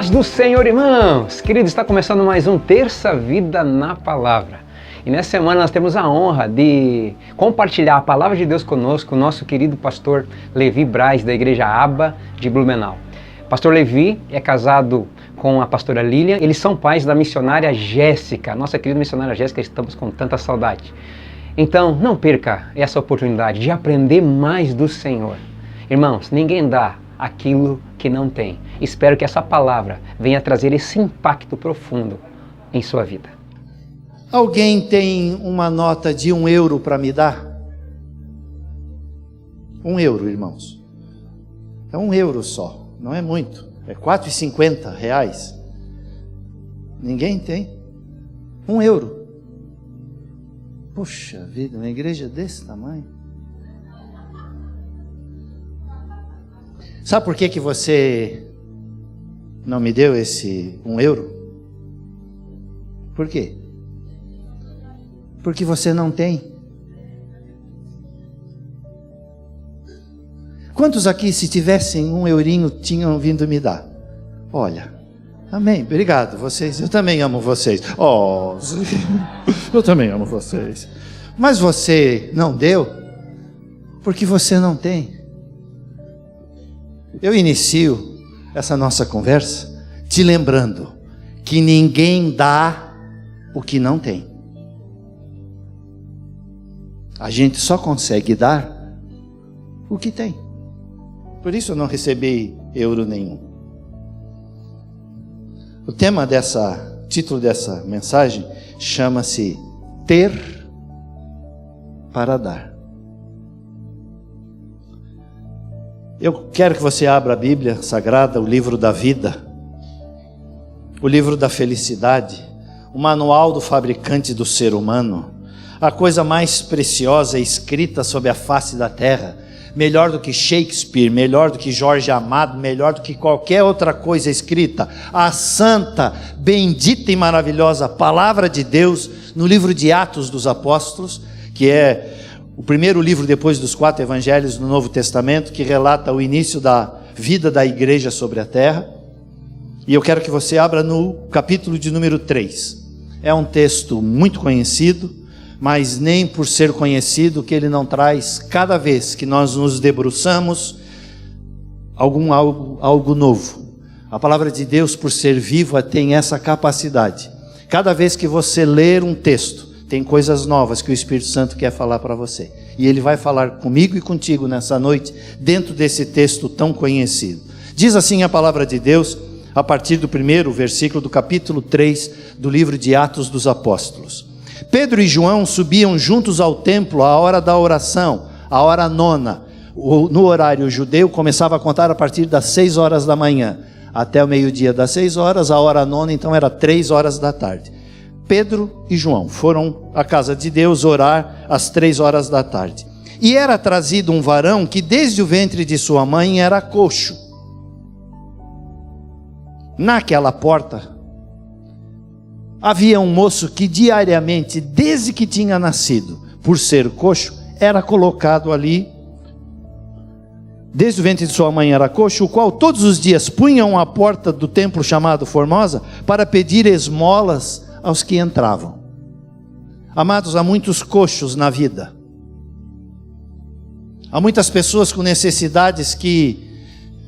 Paz do Senhor, irmãos! Queridos, está começando mais um Terça Vida na Palavra. E nessa semana nós temos a honra de compartilhar a Palavra de Deus conosco, o nosso querido pastor Levi Braz, da Igreja Aba de Blumenau. Pastor Levi é casado com a pastora Lilian, eles são pais da missionária Jéssica, nossa querida missionária Jéssica, estamos com tanta saudade. Então, não perca essa oportunidade de aprender mais do Senhor. Irmãos, ninguém dá aquilo que não tem. Espero que essa palavra venha trazer esse impacto profundo em sua vida. Alguém tem uma nota de €1 para me dar? €1, irmãos. É €1 só, não é muito. É R$4,50. Ninguém tem? €1. Puxa vida, uma igreja desse tamanho. Sabe por que você não me deu esse €1? Por quê? Porque você não tem. Quantos aqui, se tivessem €1, tinham vindo me dar? Olha, amém, obrigado, vocês, eu também amo vocês. Oh, eu também amo vocês. Mas você não deu, porque você não tem. Eu inicio essa nossa conversa te lembrando que ninguém dá o que não tem. A gente só consegue dar o que tem. Por isso eu não recebi euro nenhum. O título dessa mensagem chama-se Ter para Dar. Eu quero que você abra a Bíblia Sagrada, o livro da vida, o livro da felicidade, o manual do fabricante do ser humano, a coisa mais preciosa escrita sobre a face da terra, melhor do que Shakespeare, melhor do que Jorge Amado, melhor do que qualquer outra coisa escrita, a santa, bendita e maravilhosa Palavra de Deus, no livro de Atos dos Apóstolos, que é o primeiro livro depois dos 4 evangelhos do Novo Testamento, que relata o início da vida da igreja sobre a terra. E eu quero que você abra no capítulo de número 3. É um texto muito conhecido, mas nem por ser conhecido que ele não traz, cada vez que nós nos debruçamos, algo novo. A palavra de Deus, por ser viva, tem essa capacidade. Cada vez que você ler um texto, tem coisas novas que o Espírito Santo quer falar para você. E Ele vai falar comigo e contigo nessa noite, dentro desse texto tão conhecido. Diz assim a palavra de Deus, a partir do primeiro versículo do capítulo 3 do livro de Atos dos Apóstolos. Pedro e João subiam juntos ao templo à hora da oração, a hora 9. No horário judeu, começava a contar a partir das 6 horas da manhã, até o meio-dia das 6 horas, a hora 9, então era 3 horas da tarde. Pedro e João foram à casa de Deus orar às 3 horas da tarde. E era trazido um varão que desde o ventre de sua mãe era coxo. Naquela porta havia um moço que diariamente, desde que tinha nascido, por ser coxo, era colocado ali. Desde o ventre de sua mãe era coxo, o qual todos os dias punham à porta do templo chamado Formosa para pedir esmolas aos que entravam. Amados, há muitos coxos na vida. Há muitas pessoas com necessidades que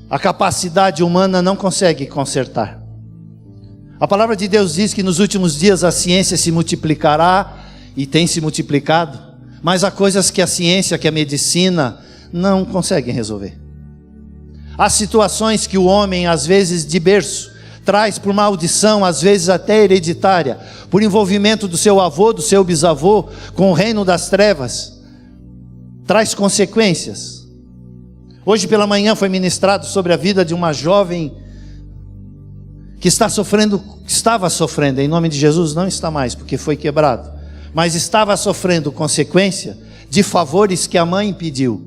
a capacidade humana não consegue consertar. A palavra de Deus diz que nos últimos dias a ciência se multiplicará e tem se multiplicado, mas há coisas que a ciência, que a medicina não conseguem resolver. Há situações que o homem, às vezes de berço, traz por maldição, às vezes até hereditária, por envolvimento do seu avô, do seu bisavô, com o reino das trevas, traz consequências. Hoje pela manhã foi ministrado sobre a vida de uma jovem que estava sofrendo, em nome de Jesus não está mais, porque foi quebrado, mas estava sofrendo consequência de favores que a mãe pediu,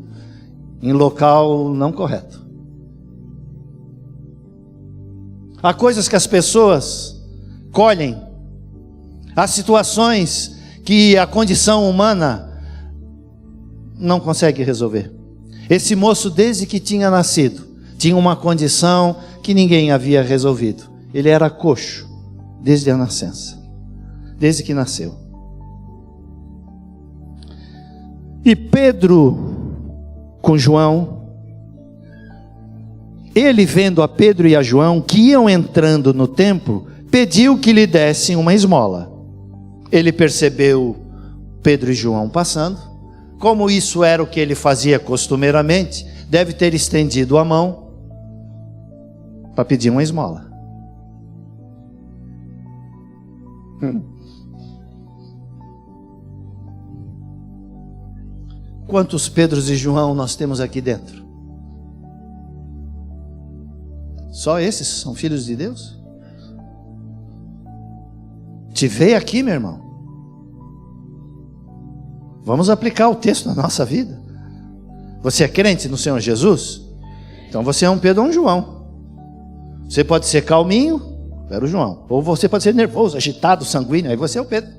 em local não correto. Há coisas que as pessoas colhem, há situações que a condição humana não consegue resolver. Esse moço, desde que tinha nascido, tinha uma condição que ninguém havia resolvido. Ele era coxo desde a nascença, desde que nasceu. E Pedro com João, ele vendo a Pedro e a João que iam entrando no templo, pediu que lhe dessem uma esmola. Ele percebeu Pedro e João passando, como isso era o que ele fazia costumeiramente, deve ter estendido a mão para pedir uma esmola. Quantos Pedros e João nós temos aqui dentro? Só esses são filhos de Deus? Te veio aqui, meu irmão. Vamos aplicar o texto na nossa vida. Você é crente no Senhor Jesus? Então você é um Pedro ou um João. Você pode ser calminho, era o João. Ou você pode ser nervoso, agitado, sanguíneo, aí você é o Pedro.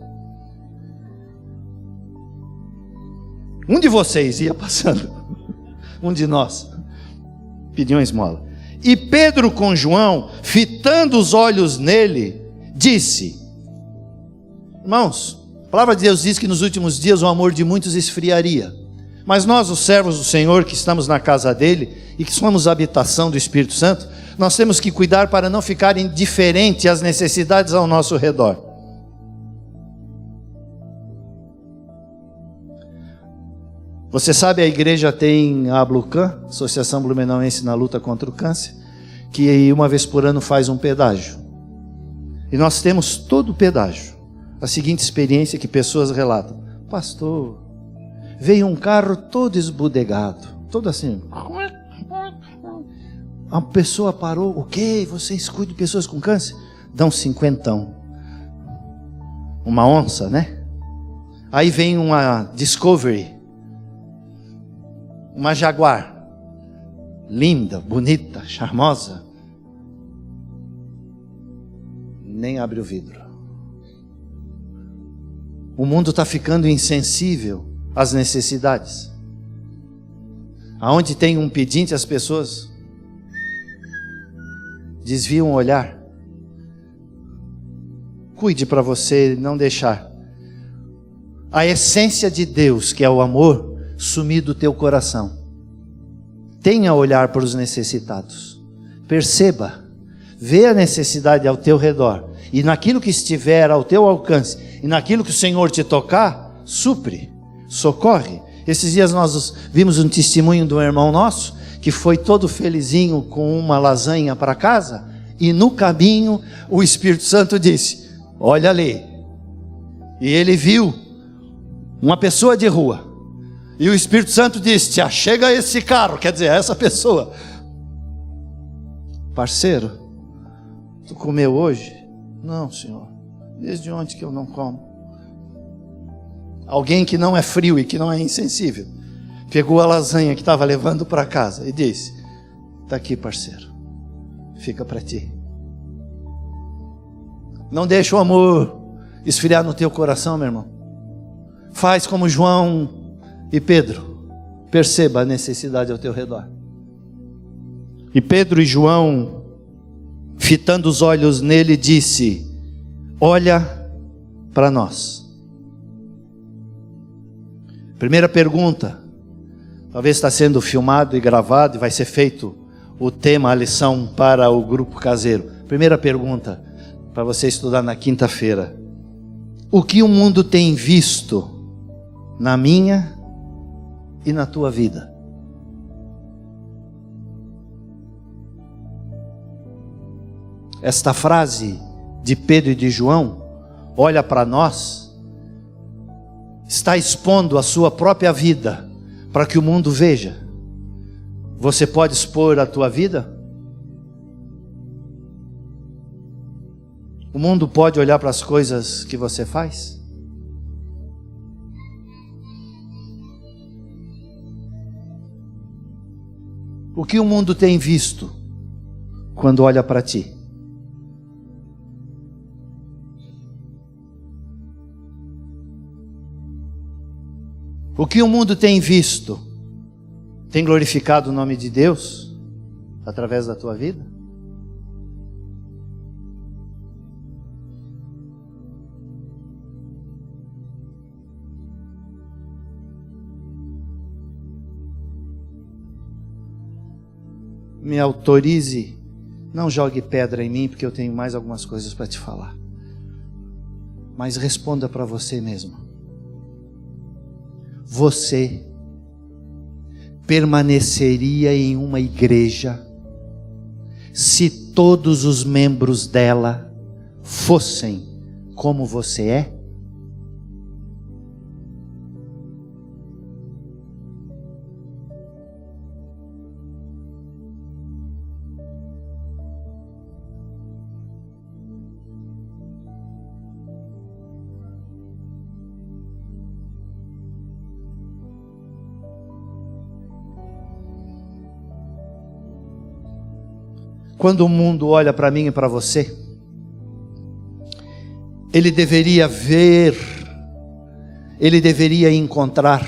Um de vocês ia passando, um de nós, pediu uma esmola. E Pedro com João, fitando os olhos nele, disse: irmãos, a palavra de Deus diz que nos últimos dias o amor de muitos esfriaria. Mas nós, os servos do Senhor, que estamos na casa dele e que somos a habitação do Espírito Santo, nós temos que cuidar para não ficar indiferente às necessidades ao nosso redor. Você sabe, a igreja tem a Ablucan, Associação Blumenauense na luta contra o câncer, que uma vez por ano faz um pedágio. E nós temos todo o pedágio. A seguinte experiência que pessoas relatam: pastor, veio um carro todo esbudegado, todo assim. A pessoa parou: o quê? Vocês cuidam de pessoas com câncer? Dão 50. Uma onça, né? Aí vem uma Discovery, uma Jaguar, linda, bonita, charmosa, nem abre o vidro. O mundo está ficando insensível às necessidades. Aonde tem um pedinte, as pessoas desviam o olhar. Cuide para você não deixar a essência de Deus, que é o amor, sumir do teu coração. Tenha olhar para os necessitados. Perceba, vê a necessidade ao teu redor, e naquilo que estiver ao teu alcance, e naquilo que o Senhor te tocar, supre, socorre. Esses dias nós vimos um testemunho de um irmão nosso, que foi todo felizinho com uma lasanha para casa, e no caminho o Espírito Santo disse: olha ali. E ele viu uma pessoa de rua, e o Espírito Santo disse: te achega esse carro, quer dizer, essa pessoa. Parceiro, tu comeu hoje? Não, senhor, desde ontem que eu não como. Alguém que não é frio e que não é insensível pegou a lasanha que estava levando para casa e disse: está aqui, parceiro, fica para ti. Não deixa o amor esfriar no teu coração, meu irmão. Faz como João e Pedro, perceba a necessidade ao teu redor. E Pedro e João, fitando os olhos nele, disse: olha para nós. Primeira pergunta, talvez está sendo filmado e gravado e vai ser feito o tema, a lição para o grupo caseiro. Primeira pergunta para você estudar na quinta-feira: o que o mundo tem visto na minha e na tua vida? Esta frase de Pedro e de João, olha para nós, está expondo a sua própria vida para que o mundo veja. Você pode expor a tua vida? O mundo pode olhar para as coisas que você faz? O que o mundo tem visto quando olha para ti? O que o mundo tem visto tem glorificado o nome de Deus através da tua vida? me autorize, não jogue pedra em mim, porque eu tenho mais algumas coisas para te falar. Mas responda para você mesmo. Você permaneceria em uma igreja se todos os membros dela fossem como você é? Quando o mundo olha para mim e para você, ele deveria ver, ele deveria encontrar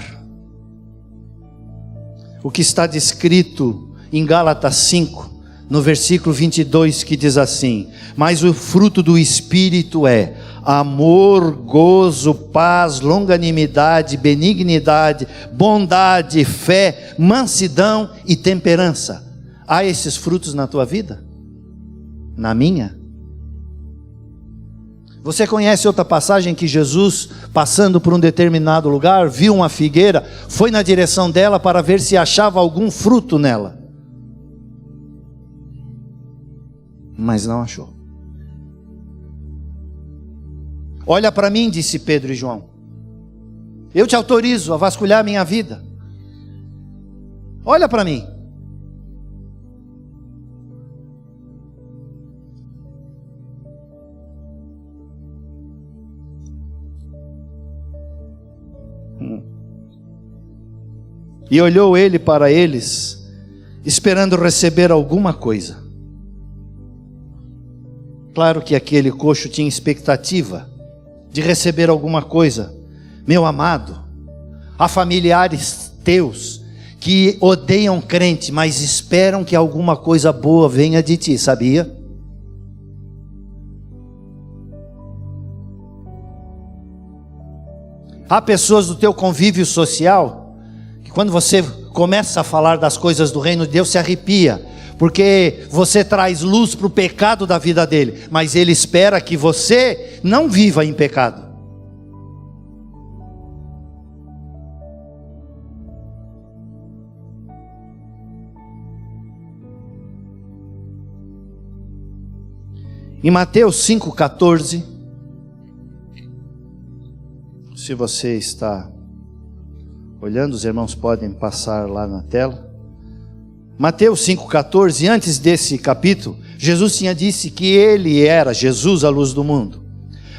o que está descrito em Gálatas 5, no versículo 22, que diz assim: mas o fruto do Espírito é amor, gozo, paz, longanimidade, benignidade, bondade, fé, mansidão e temperança. Há esses frutos na tua vida? Na minha? Você conhece outra passagem que Jesus, passando por um determinado lugar, viu uma figueira, foi na direção dela para ver se achava algum fruto nela, mas não achou. Olha para mim, disse Pedro e João, eu te autorizo a vasculhar a minha vida. Olha para mim. E olhou ele para eles, esperando receber alguma coisa. Claro que aquele coxo tinha expectativa de receber alguma coisa. Meu amado, há familiares teus que odeiam crente, mas esperam que alguma coisa boa venha de ti, sabia? Há pessoas do teu convívio social que quando você começa a falar das coisas do reino de Deus se arrepia, porque você traz luz para o pecado da vida dele, mas ele espera que você não viva em pecado. Em Mateus 5,14, se você está olhando, os irmãos podem passar lá na tela. Mateus 5,14, antes desse capítulo, Jesus tinha dito que ele era, Jesus, a luz do mundo.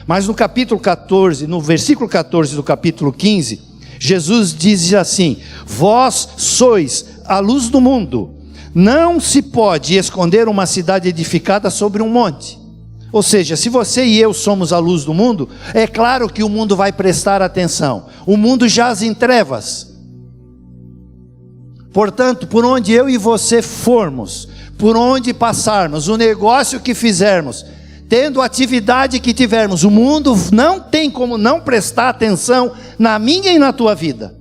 Mas no capítulo 14, no versículo 14 do capítulo 15, Jesus diz assim: vós sois a luz do mundo, não se pode esconder uma cidade edificada sobre um monte. Ou seja, se você e eu somos a luz do mundo, é claro que o mundo vai prestar atenção. O mundo jaz em trevas. Portanto, por onde eu e você formos, por onde passarmos, o negócio que fizermos, tendo a atividade que tivermos, o mundo não tem como não prestar atenção na minha e na tua vida.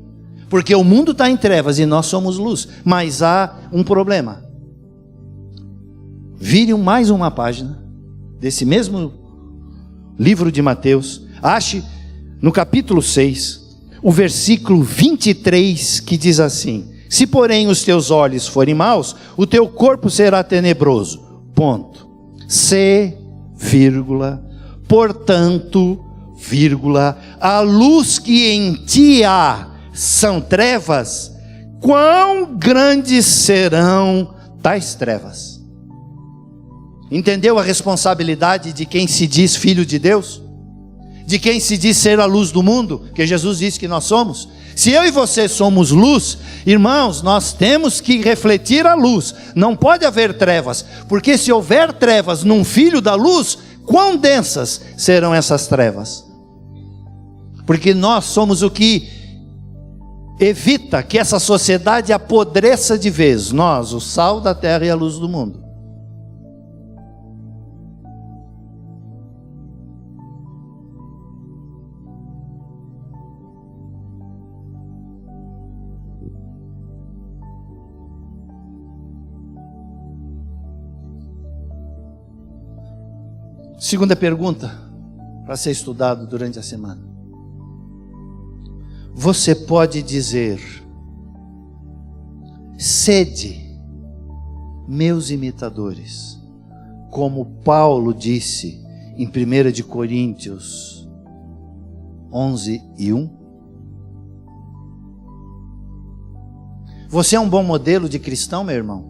Porque o mundo está em trevas e nós somos luz. Mas há um problema. Vire mais uma página desse mesmo livro de Mateus, ache no capítulo 6, o versículo 23, que diz assim: se porém os teus olhos forem maus, o teu corpo será tenebroso. Ponto. C, vírgula, portanto, vírgula, a luz que em ti há são trevas, quão grandes serão tais trevas? Entendeu a responsabilidade de quem se diz filho de Deus? De quem se diz ser a luz do mundo, que Jesus disse que nós somos? Se eu e você somos luz, irmãos, nós temos que refletir a luz. Não pode haver trevas, porque se houver trevas num filho da luz, quão densas serão essas trevas? Porque nós somos o que evita que essa sociedade apodreça de vez. Nós, o sal da terra e a luz do mundo. Segunda pergunta, para ser estudado durante a semana. Você pode dizer: sede meus imitadores, como Paulo disse em 1 de Coríntios 11:1? Você é um bom modelo de cristão, meu irmão?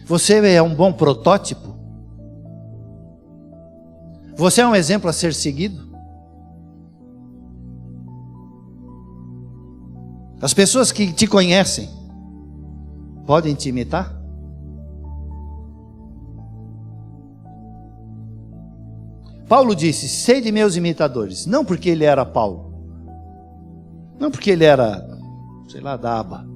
Você é um bom protótipo? Você é um exemplo a ser seguido? As pessoas que te conhecem podem te imitar? Paulo disse: sede meus imitadores. Não porque ele era Paulo, não porque ele era, sei lá, da aba.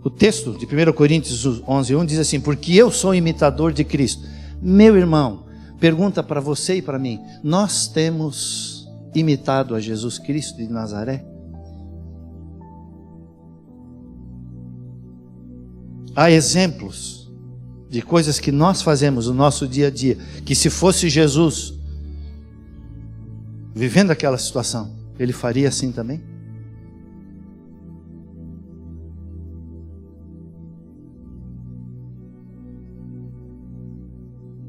O texto de 1 Coríntios 11:1 diz assim: porque eu sou imitador de Cristo. Meu irmão, pergunta para você e para mim: nós temos imitado a Jesus Cristo de Nazaré? Há exemplos de coisas que nós fazemos no nosso dia a dia, que se fosse Jesus vivendo aquela situação, ele faria assim também?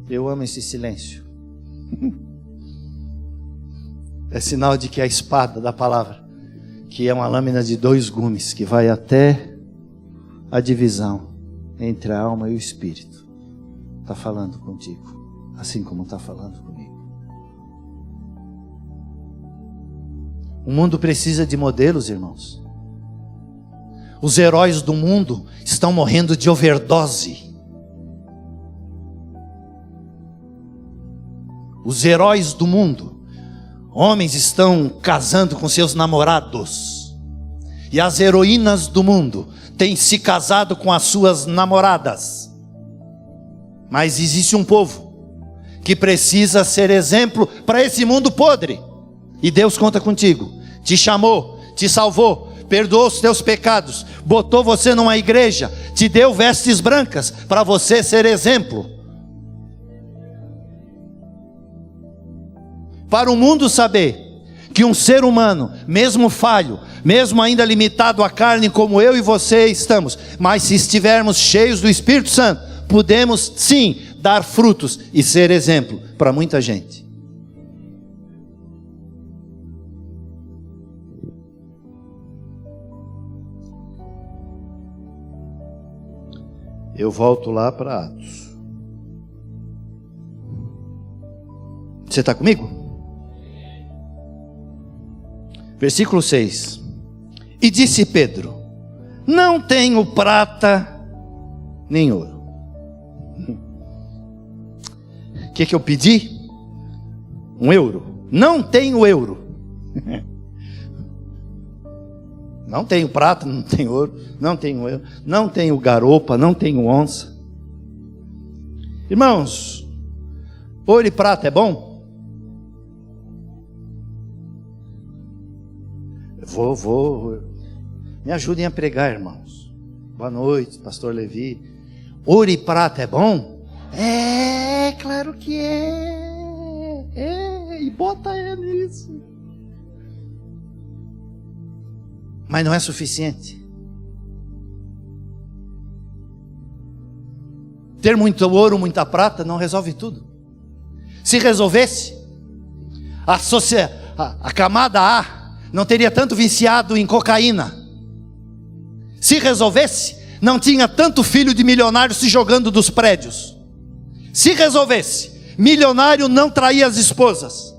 Eu amo esse silêncio. É sinal de que a espada da palavra, que é uma lâmina de 2 gumes, que vai até a divisão entre a alma e o espírito, está falando contigo, assim como está falando comigo. O mundo precisa de modelos, irmãos. Os heróis do mundo estão morrendo de overdose. Os heróis do mundo, homens estão casando com seus namorados, e as heroínas do mundo têm se casado com as suas namoradas. Mas existe um povo que precisa ser exemplo para esse mundo podre, e Deus conta contigo. Te chamou, te salvou, perdoou os teus pecados, botou você numa igreja, te deu vestes brancas para você ser exemplo. Para o mundo saber que um ser humano, mesmo falho, mesmo ainda limitado à carne como eu e você estamos, mas se estivermos cheios do Espírito Santo, podemos sim dar frutos e ser exemplo para muita gente. Eu volto lá para Atos. Você está comigo? Versículo 6. E disse Pedro: não tenho prata nem ouro. O que eu pedi? Um euro. Não tenho euro. Não tenho prata, não tenho ouro, não tenho euro, não tenho garopa, não tenho onça. Irmãos, ouro e prata é bom? Me ajudem a pregar, irmãos. Boa noite, pastor Levi. Ouro e prata é bom? É, claro que é. E bota nisso. Mas não é suficiente. Ter muito ouro, muita prata não resolve tudo. Se resolvesse, a camada A não teria tanto viciado em cocaína. Se resolvesse, não tinha tanto filho de milionário se jogando dos prédios. Se resolvesse, milionário não traía as esposas.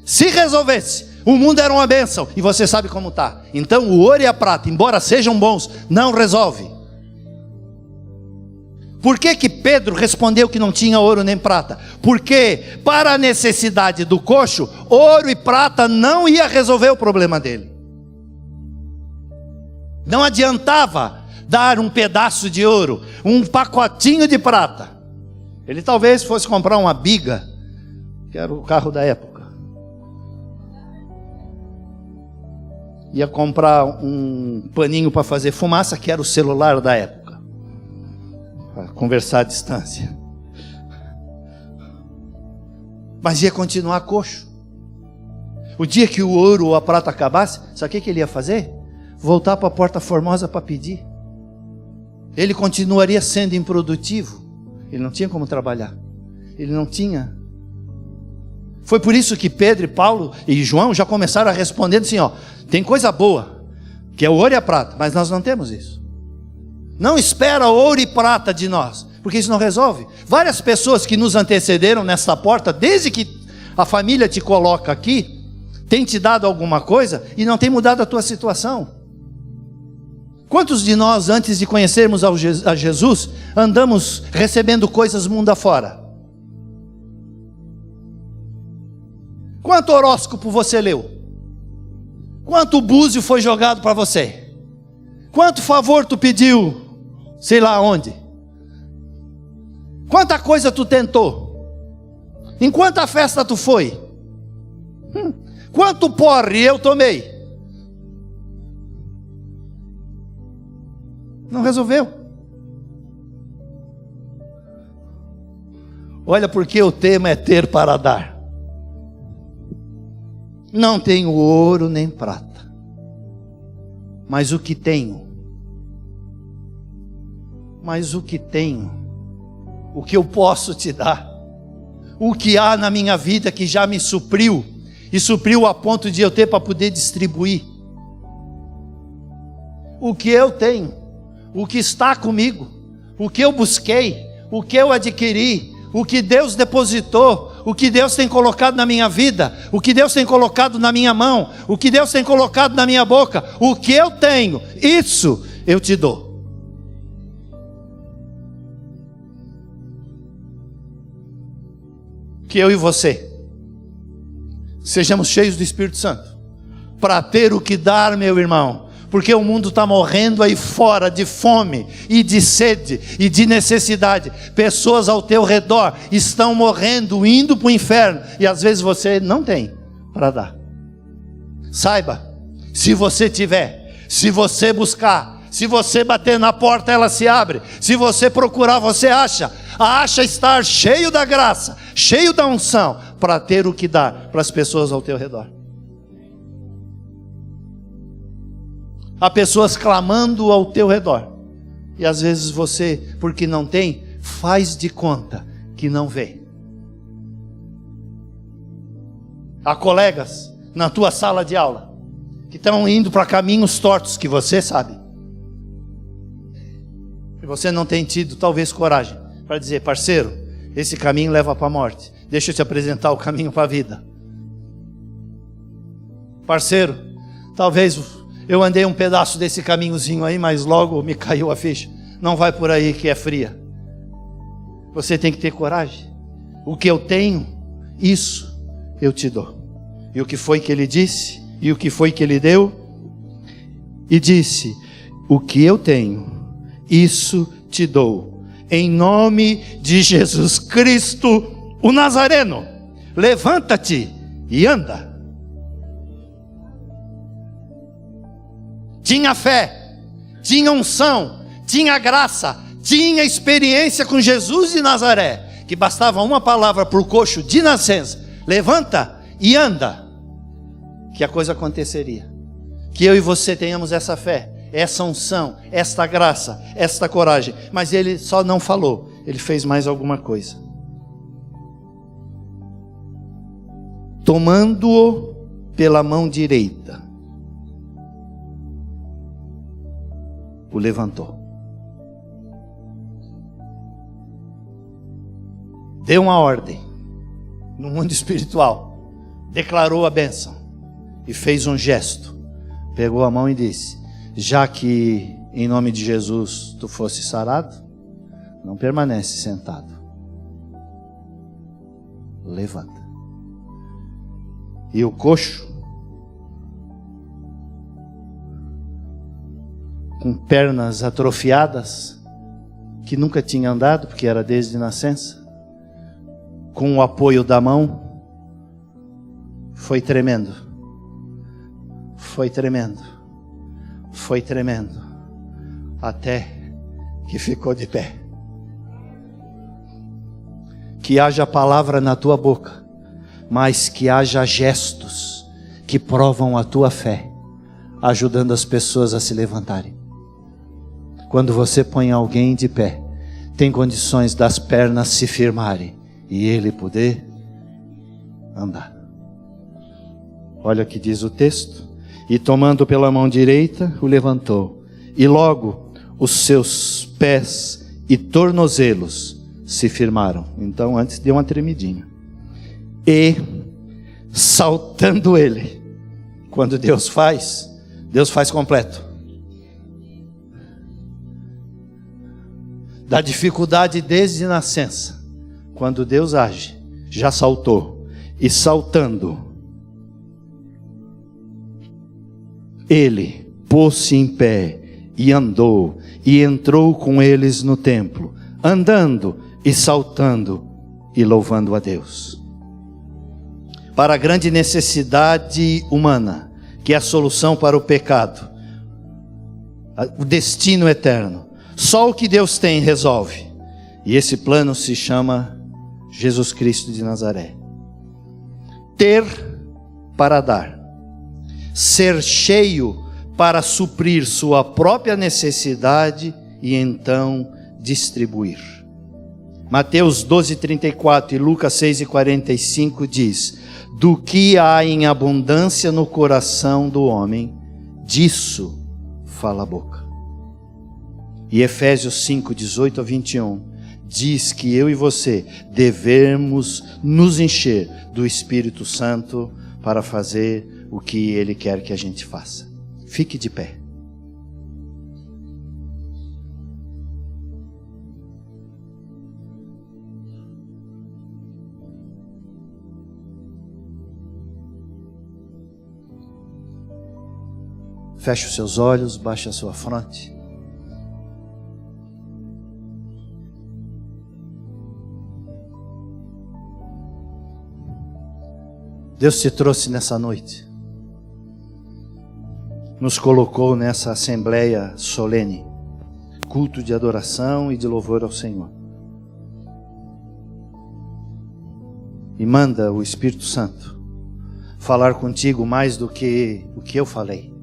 Se resolvesse, o mundo era uma bênção. E você sabe como está. Então o ouro e a prata, embora sejam bons, não resolve. Por que Pedro respondeu que não tinha ouro nem prata? Porque para a necessidade do coxo, ouro e prata não ia resolver o problema dele. Não adiantava dar um pedaço de ouro, um pacotinho de prata. Ele talvez fosse comprar uma biga, que era o carro da época. Ia comprar um paninho para fazer fumaça, que era o celular da época. conversar à distância. Mas ia continuar coxo. O dia que o ouro ou a prata acabasse, sabe o que ele ia fazer? Voltar para a Porta Formosa para pedir. Ele continuaria sendo improdutivo. Ele não tinha como trabalhar. Ele não tinha. Foi por isso que Pedro e Paulo e João já começaram a responder assim, ó, tem coisa boa, que é o ouro e a prata, mas nós não temos isso. Não espera ouro e prata de nós, porque isso não resolve. Várias pessoas que nos antecederam nessa porta, desde que a família te coloca aqui, tem te dado alguma coisa e não tem mudado a tua situação. Quantos de nós, antes de conhecermos a Jesus, andamos recebendo coisas mundo afora? Quanto horóscopo você leu? Quanto búzio foi jogado para você? Quanto favor tu pediu, sei lá onde? Quanta coisa tu tentou? Em quanta festa tu foi? Quanto porre eu tomei? Não resolveu. Olha, porque o tema é ter para dar. Não tenho ouro nem prata, mas o que tenho, o que eu posso te dar, o que há na minha vida que já me supriu, e supriu a ponto de eu ter para poder distribuir. O que eu tenho, o que está comigo, o que eu busquei, o que eu adquiri, o que Deus depositou, o que Deus tem colocado na minha vida, o que Deus tem colocado na minha mão, o que Deus tem colocado na minha boca, o que eu tenho, isso eu te dou. Que eu e você sejamos cheios do Espírito Santo, para ter o que dar, meu irmão. Porque o mundo está morrendo aí fora de fome e de sede e de necessidade. Pessoas ao teu redor estão morrendo, indo para o inferno, e às vezes você não tem para dar. Saiba, se você tiver, se você buscar, se você bater na porta ela se abre, se você procurar você acha. Acha estar cheio da graça, cheio da unção, para ter o que dar para as pessoas ao teu redor. Há pessoas clamando ao teu redor, e às vezes você, porque não tem, faz de conta que não vê. Há colegas na tua sala de aula que estão indo para caminhos tortos que você sabe, e você não tem tido talvez coragem para dizer: parceiro, esse caminho leva para a morte, deixa eu te apresentar o caminho para a vida. Parceiro, talvez eu andei um pedaço desse caminhozinho aí, mas logo me caiu a ficha. Não vai por aí que é fria. Você tem que ter coragem. O que eu tenho, isso eu te dou. E o que foi que ele disse? E o que foi que ele deu? E disse: o que eu tenho, isso te dou. Em nome de Jesus Cristo, o Nazareno, levanta-te e anda. Tinha fé, tinha unção, tinha graça, tinha experiência com Jesus de Nazaré, que bastava uma palavra para o coxo de nascença: levanta e anda, que a coisa aconteceria. Que eu e você tenhamos essa fé, essa unção, esta graça, esta coragem. Mas ele só não falou, ele fez mais alguma coisa. Tomando-o pela mão direita, o levantou. Deu uma ordem no mundo espiritual, declarou a bênção e fez um gesto. Pegou a mão e disse: já que em nome de Jesus tu fosse sarado, não permanece sentado, levanta. E o coxo, com pernas atrofiadas, que nunca tinha andado, porque era desde nascença, com o apoio da mão, foi tremendo, foi tremendo, foi tremendo, até que ficou de pé. que haja palavra na tua boca, mas que haja gestos que provam a tua fé, ajudando as pessoas a se levantarem. Quando você põe alguém de pé, tem condições das pernas se firmarem e ele poder andar. Olha o que diz o texto: e tomando pela mão direita, o levantou, e logo os seus pés e tornozelos se firmaram. Então antes deu uma tremidinha. E saltando ele, quando Deus faz completo. Da dificuldade desde nascença, quando Deus age, já saltou. E saltando, ele pôs-se em pé e andou, e entrou com eles no templo, andando e saltando e louvando a Deus. Para a grande necessidade humana, que é a solução para o pecado, o destino eterno, só o que Deus tem resolve. E esse plano se chama Jesus Cristo de Nazaré. Ter para dar, ser cheio para suprir sua própria necessidade e então distribuir. Mateus 12:34 e Lucas 6:45 diz: do que há em abundância no coração do homem, disso fala a boca. E Efésios 5:18-21 diz que eu e você devemos nos encher do Espírito Santo para fazer o que Ele quer que a gente faça. Fique de pé. Feche os seus olhos, baixe a sua fronte. Deus te trouxe nessa noite, nos colocou nessa assembleia solene, culto de adoração e de louvor ao Senhor. E manda o Espírito Santo falar contigo mais do que o que eu falei.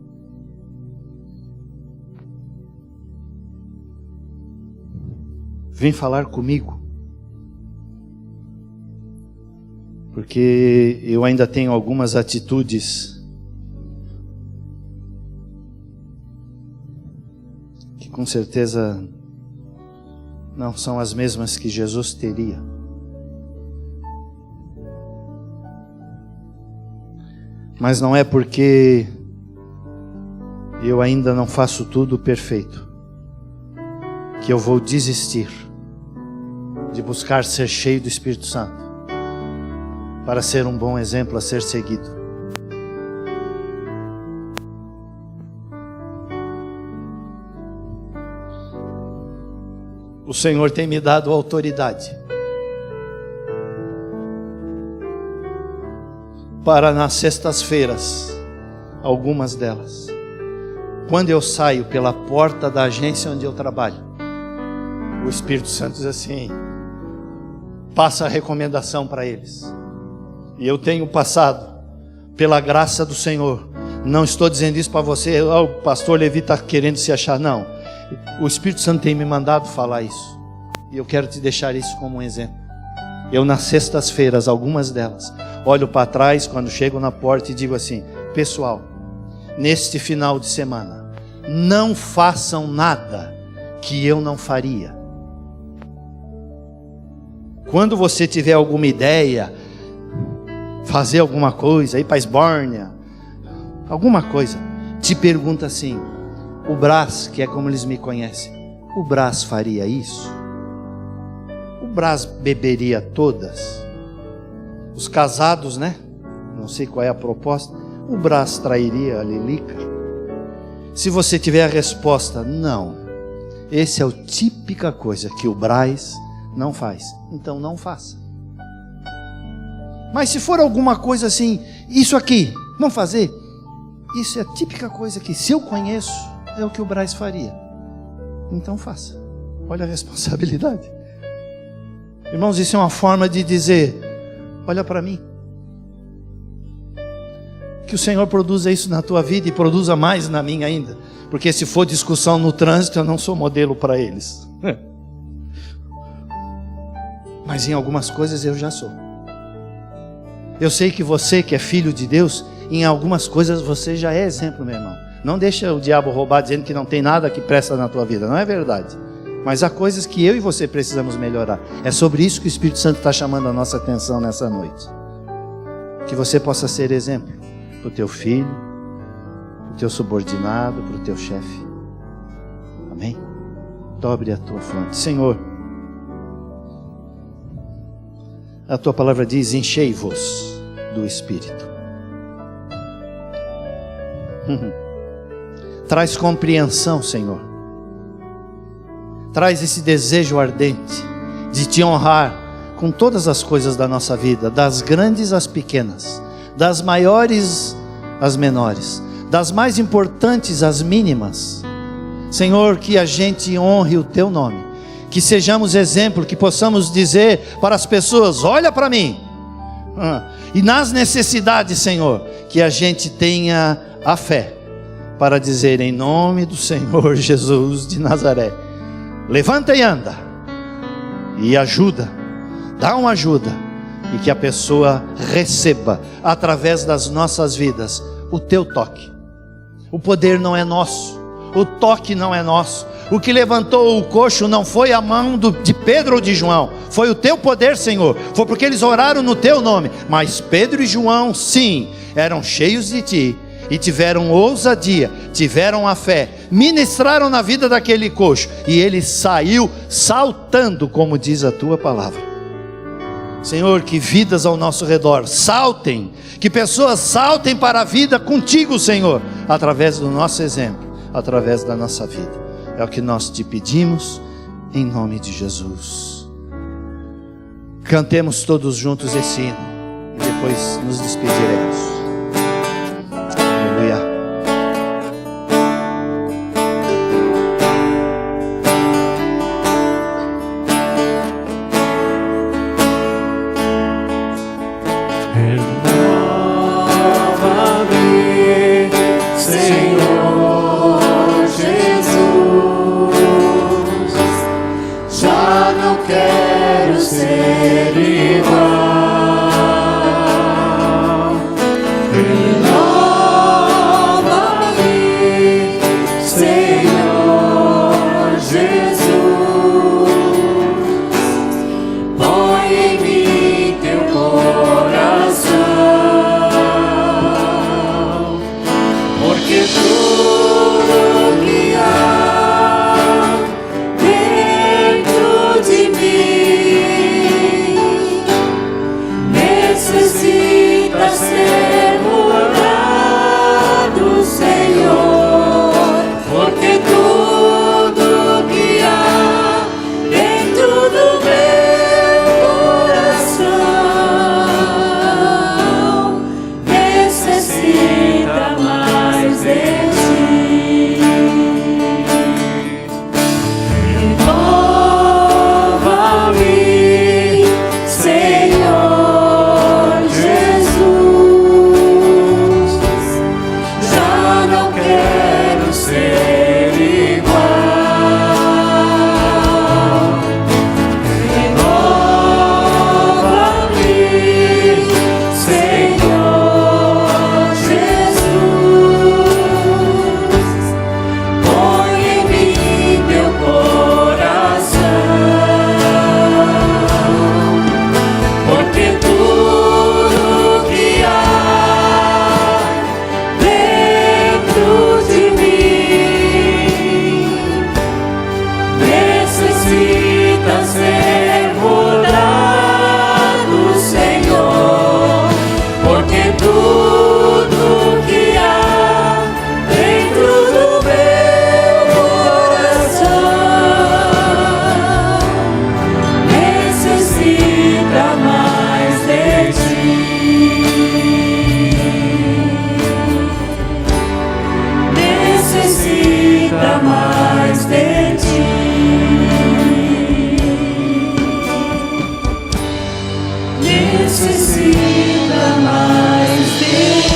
Vem falar comigo, porque eu ainda tenho algumas atitudes que com certeza não são as mesmas que Jesus teria. Mas não é porque eu ainda não faço tudo perfeito que eu vou desistir de buscar ser cheio do Espírito Santo para ser um bom exemplo a ser seguido. O Senhor tem me dado autoridade para nas sextas-feiras, algumas delas, quando eu saio pela porta da agência onde eu trabalho, o Espírito Santo diz assim: passa a recomendação para eles. E eu tenho passado, pela graça do Senhor. Não estou dizendo isso para você, o pastor Levi está querendo se achar, não. O Espírito Santo tem me mandado falar isso. E eu quero te deixar isso como um exemplo. Eu nas sextas-feiras, algumas delas, olho para trás quando chego na porta e digo assim: pessoal, neste final de semana, não façam nada que eu não faria. Quando você tiver alguma ideia, fazer alguma coisa, ir para Esbórnia, alguma coisa, te pergunta assim: o Brás, que é como eles me conhecem, o Brás faria isso? O Brás beberia todas? Os casados, né? Não sei qual é a proposta. O Brás trairia a Lilica? Se você tiver a resposta, não, esse é a típica coisa que o Brás não faz, então não faça. Mas se for alguma coisa assim, isso aqui, vamos fazer? Isso é a típica coisa que, se eu conheço, é o que o Brás faria. Então faça. Olha a responsabilidade. Irmãos, isso é uma forma de dizer: olha para mim. Que o Senhor produza isso na tua vida e produza mais na minha ainda. Porque se for discussão no trânsito, eu não sou modelo para eles. Mas em algumas coisas eu já sou. Eu sei que você que é filho de Deus, em algumas coisas você já é exemplo, meu irmão. Não deixa o diabo roubar dizendo que não tem nada que presta na tua vida. Não é verdade. Mas há coisas que eu e você precisamos melhorar. É sobre isso que o Espírito Santo está chamando a nossa atenção nessa noite. Que você possa ser exemplo para o teu filho, para o teu subordinado, para o teu chefe. Amém? Dobre a tua fronte. Senhor, a tua palavra diz: enchei-vos do Espírito. Traz compreensão, Senhor. Traz esse desejo ardente de te honrar com todas as coisas da nossa vida, das grandes às pequenas, das maiores às menores, das mais importantes às mínimas. Senhor, que a gente honre o teu nome, que sejamos exemplo, que possamos dizer para as pessoas: olha para mim. E nas necessidades, Senhor, que a gente tenha a fé para dizer: em nome do Senhor Jesus de Nazaré, levanta e anda, e ajuda, dá uma ajuda, e que a pessoa receba através das nossas vidas o teu toque. O poder não é nosso, o toque não é nosso. O que levantou o coxo não foi a mão de Pedro ou de João, foi o teu poder, Senhor. Foi porque eles oraram no teu nome. Mas Pedro e João, sim, eram cheios de ti e tiveram ousadia, tiveram a fé, ministraram na vida daquele coxo, e ele saiu saltando, como diz a tua palavra. Senhor, que vidas ao nosso redor saltem, que pessoas saltem para a vida contigo, Senhor, através do nosso exemplo, através da nossa vida. É o que nós te pedimos, em nome de Jesus. Cantemos todos juntos esse hino e depois nos despediremos. Aleluia. necessita mais de ti.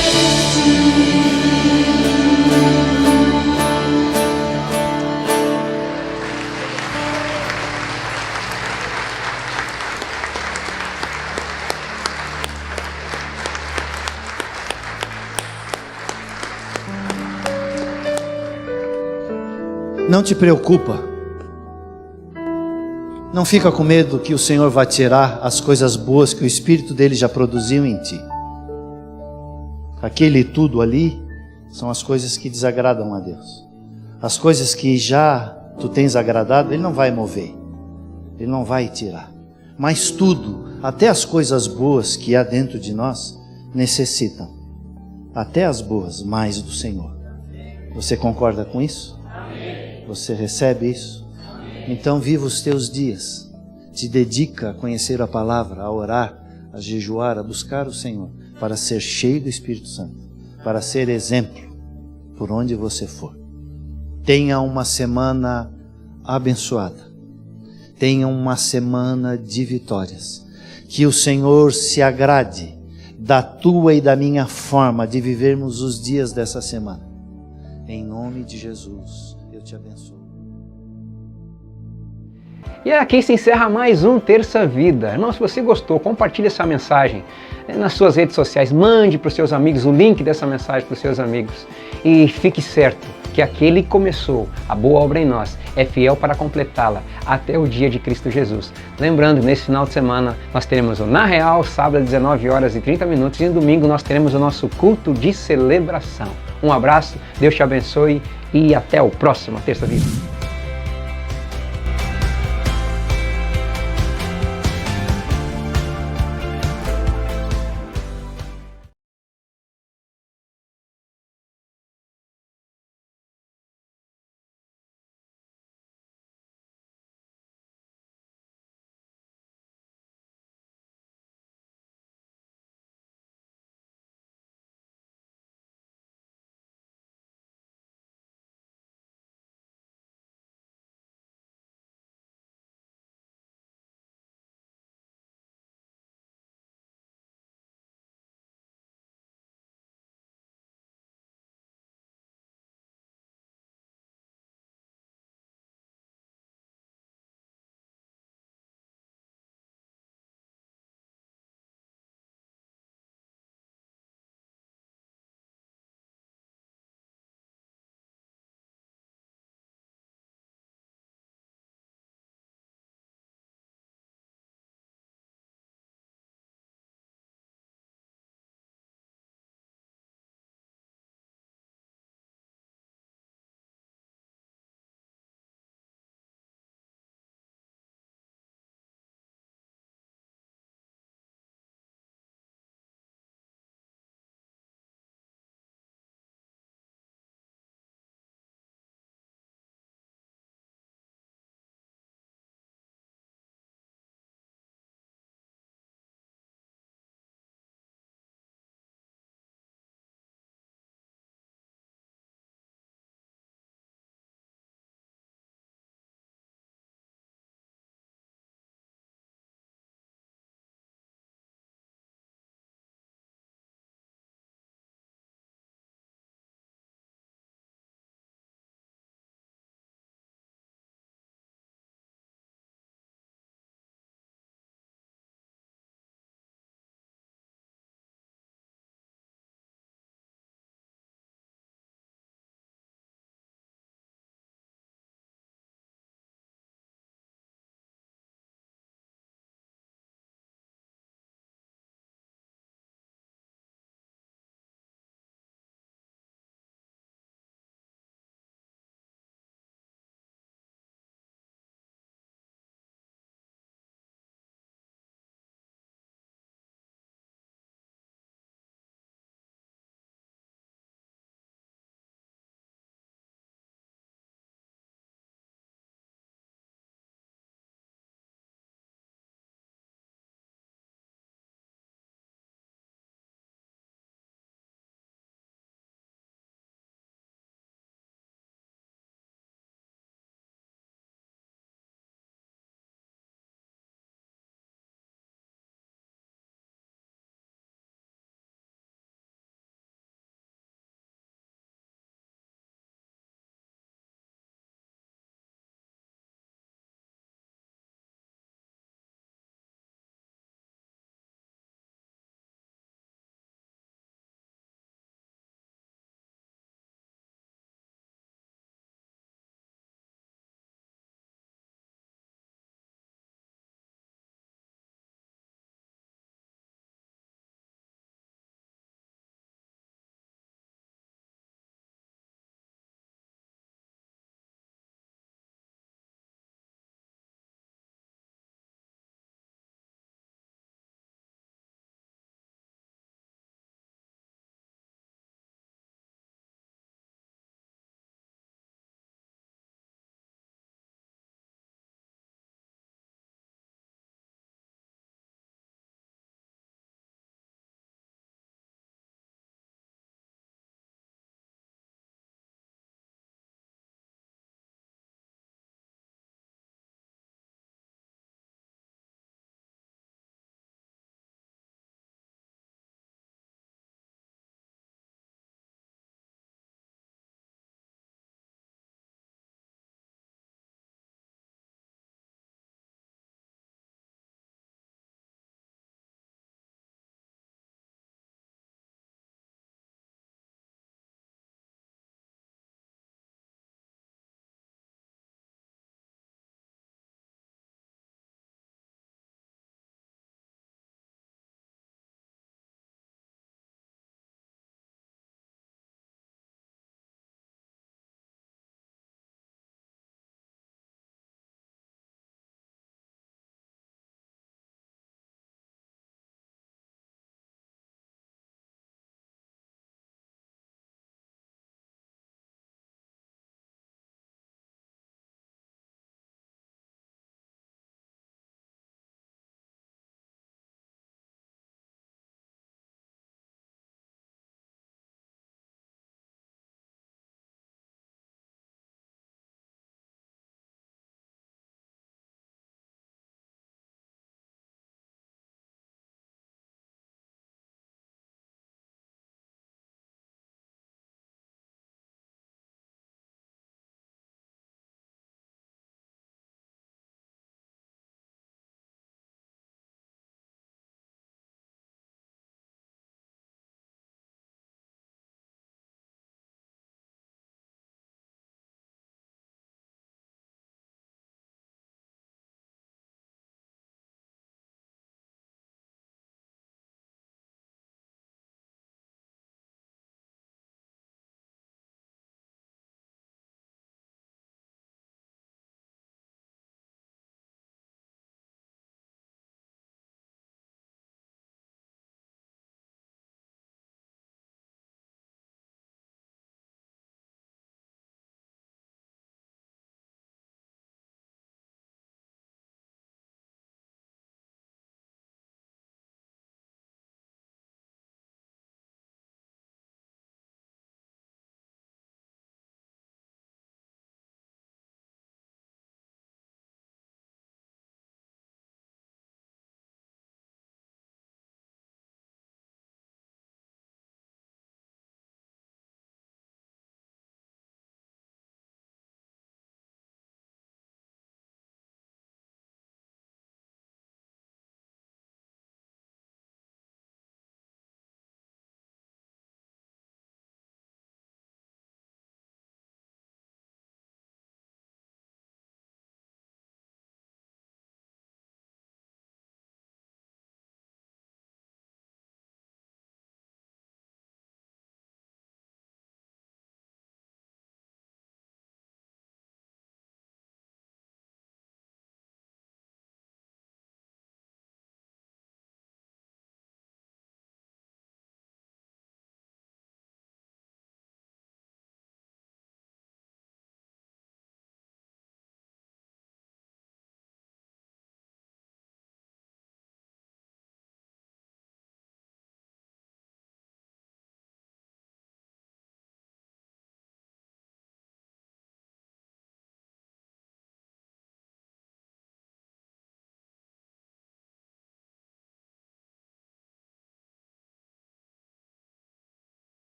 Não te preocupa. Não fica com medo que o Senhor vai tirar as coisas boas que o Espírito dele já produziu em ti. Aquele tudo ali são as coisas que desagradam a Deus. As coisas que já tu tens agradado, ele não vai mover. Ele não vai tirar. Mas tudo, até as coisas boas que há dentro de nós, necessitam. Até as boas, mais do Senhor. Você concorda com isso? Você recebe isso? Então viva os teus dias. Te dedica a conhecer a palavra, a orar, a jejuar, a buscar o Senhor, para ser cheio do Espírito Santo, para ser exemplo por onde você for. Tenha uma semana abençoada. Tenha uma semana de vitórias. Que o Senhor se agrade da tua e da minha forma de vivermos os dias dessa semana. Em nome de Jesus, eu te abençoo. E aqui se encerra mais um Terça Vida. Irmão, se você gostou, compartilhe essa mensagem nas suas redes sociais. Mande para os seus amigos o link dessa mensagem para os seus amigos. E fique certo que aquele que começou a boa obra em nós é fiel para completá-la até o dia de Cristo Jesus. Lembrando, nesse final de semana nós teremos o Na Real, sábado às 19 horas e 30 minutos, e no domingo nós teremos o nosso culto de celebração. Um abraço, Deus te abençoe e até o próximo Terça Vida.